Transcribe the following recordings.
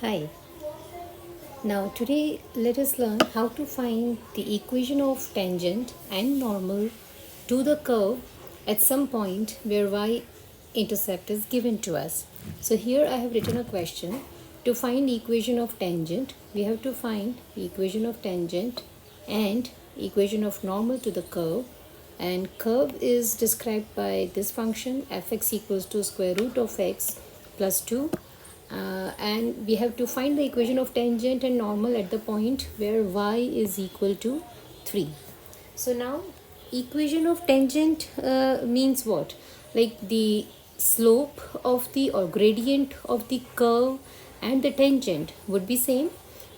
Hi. Now today let us learn how to find the equation of tangent and normal to the curve at some point where y-intercept is given to us. So here I have written a question. To find equation of tangent, we have to find equation of tangent and equation of normal to the curve, and curve is described by this function fx equals to square root of x plus 2, and we have to find the equation of tangent and normal at the point where y is equal to 3. So now equation of tangent means what? Like the slope of the or gradient of the curve and the tangent would be same,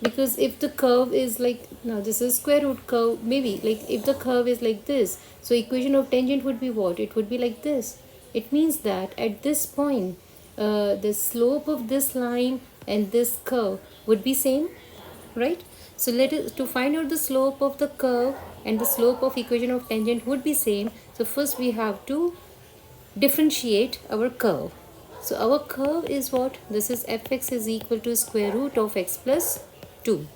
because if the curve is like, now this is square root curve, maybe like if the curve is like this, so equation of tangent would be what? It would be like this. It means that at this point the slope of this line and this curve would be same, right? So let us to find out the slope of the curve and the slope of equation of tangent would be same. So first we have to differentiate our curve. So our curve is what? This is fx is equal to square root of x plus 2,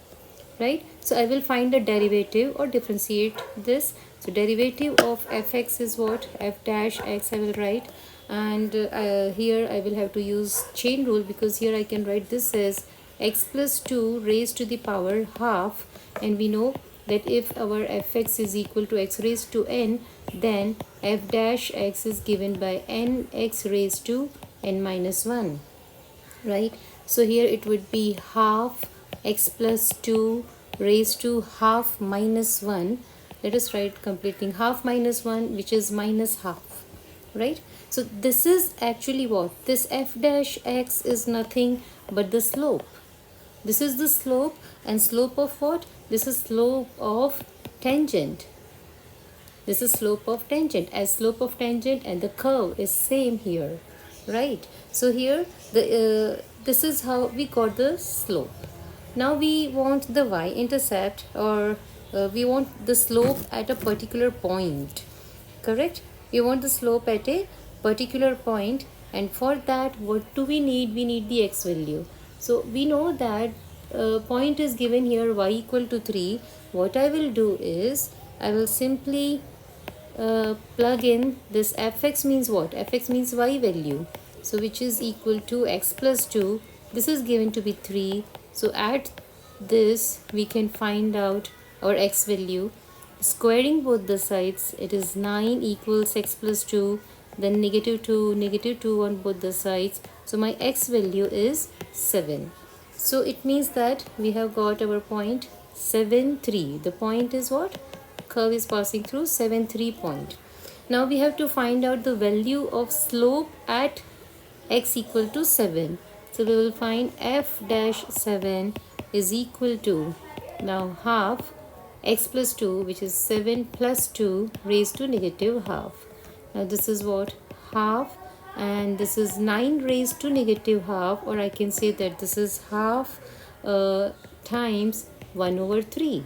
right? So I will find the derivative or differentiate this. So derivative of fx is what? F dash x I will write, and here I will have to use chain rule, because here I can write this as x plus 2 raised to the power half, and we know that if our fx is equal to x raised to n, then f dash x is given by n x raised to n minus 1, right? So here it would be half x plus 2 raised to half minus 1. Let us write completing half minus 1, which is minus half, right? So this is actually what? This f dash x is nothing but the slope. This is the slope, and slope of what? This is slope of tangent. This is slope of tangent, as slope of tangent and the curve is same here, right? So here the this is how we got the slope. Now we want the y-intercept, or we want the slope at a particular point, correct? We want the slope at a particular point, and for that what do we need? We need the x value. So we know that point is given here, y equal to 3. What I will do is I will simply plug in this fx means what? Fx means y value, so which is equal to x plus 2. This is given to be 3. So at this we can find out our x value. Squaring both the sides, it is 9 equals x plus 2, then negative 2 on both the sides. So my x value is 7. So it means that we have got our point 7 3. The point is what? Curve is passing through 7 3 point. Now we have to find out the value of slope at x equal to 7. So we will find f dash 7 is equal to, now half x plus 2, which is 7 plus 2 raised to negative half. Now this is what? Half, and this is 9 raised to negative half, or I can say that this is half times 1 over 3,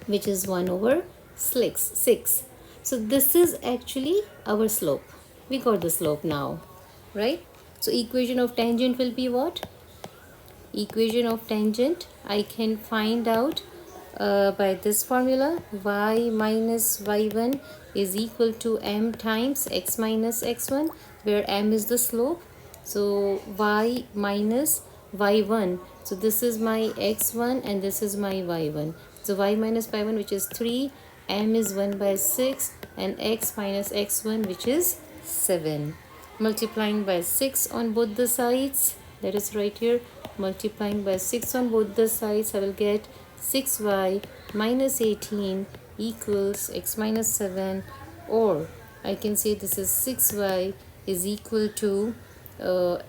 which is 1 over 6. So this is actually our slope. We got the slope now, right? So equation of tangent will be what? Equation of tangent I can find out by this formula. Y minus y1 is equal to m times x minus x1, where m is the slope. So y minus y1, so this is my x1 and this is my y1. So y minus y1, which is 3, m is 1 by 6, and x minus x1, which is 7. Multiplying by 6 on both the sides, that is right here, multiplying by 6 on both the sides, I will get 6y minus 18 equals x minus 7, or I can say this is 6y is equal to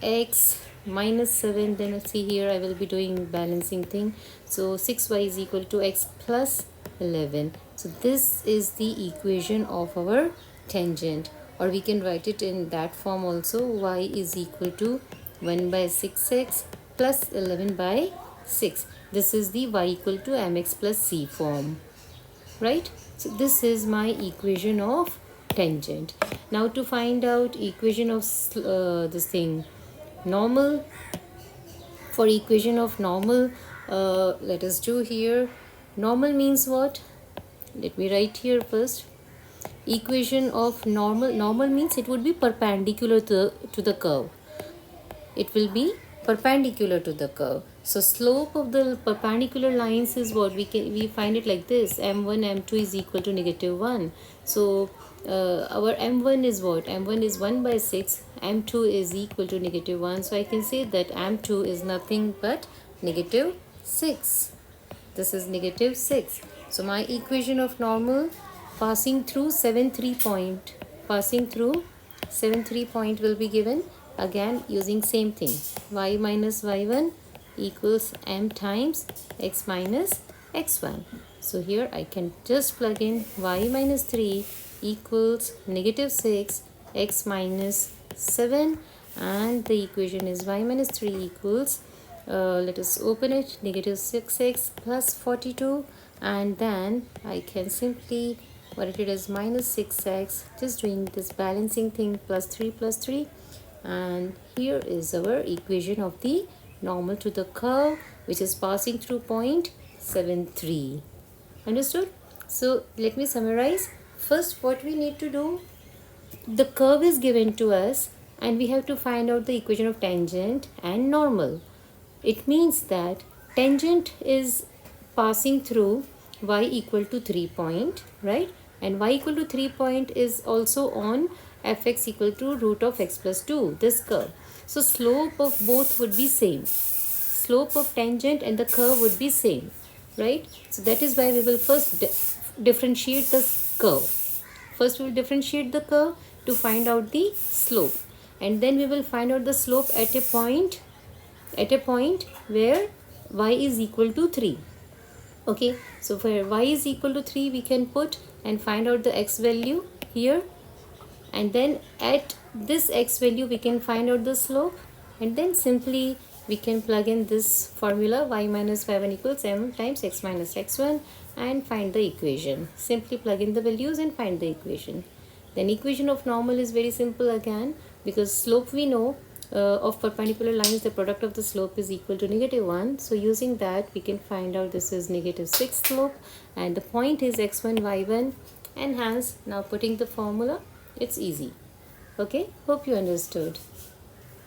x minus 7. Then see here I will be doing balancing thing. So 6y is equal to x plus 11. So this is the equation of our tangent, or we can write it in that form also. Y is equal to 1 by 6x plus 11 by 6. This is the y equal to mx plus c form, right? So this is my equation of tangent. Now to find out equation of this thing normal For equation of normal, let us do here. Normal means what? Let me write here first. Equation of normal means it would be perpendicular to the curve. It will be perpendicular to the curve. So slope of the perpendicular lines is what we find it like this: m1 m2 is equal to -1. So our m1 is what? m1 is 1 by 6, m2 is equal to -1. So I can say that m2 is nothing but -6. This is -6. So my equation of normal passing through 7 3 point will be given again using same thing. Y minus y1 equals m times x minus x1. So here I can just plug in y minus 3 equals -6 x minus 7, and the equation is y minus 3 equals let us open it, -6x plus 42, and then I can simply write it as -6x, just doing this balancing thing, plus 3, and here is our equation of the normal to the curve which is passing through point 7 3. Understood? So let me summarize. First, what we need to do, the curve is given to us and we have to find out the equation of tangent and normal. It means that tangent is passing through y equal to 3 point, right? And y equal to 3 point is also on fx equal to root of x plus 2, this curve. So slope of both would be same. Slope of tangent and the curve would be same, right? So that is why we will first differentiate the curve. First we will differentiate the curve to find out the slope, and then we will find out the slope at a point where y is equal to 3. Okay, so for y is equal to 3 we can put and find out the x value here, and then at this x value we can find out the slope, and then simply we can plug in this formula y minus y1 equals m times x minus x1 and find the equation. Simply plug in the values and find the equation. Then equation of normal is very simple again, because slope we know of perpendicular lines, the product of the slope is equal to -1. So using that we can find out this is -6 slope, and the point is x1 y1, and hence now putting the formula it's easy. Okay, hope you understood.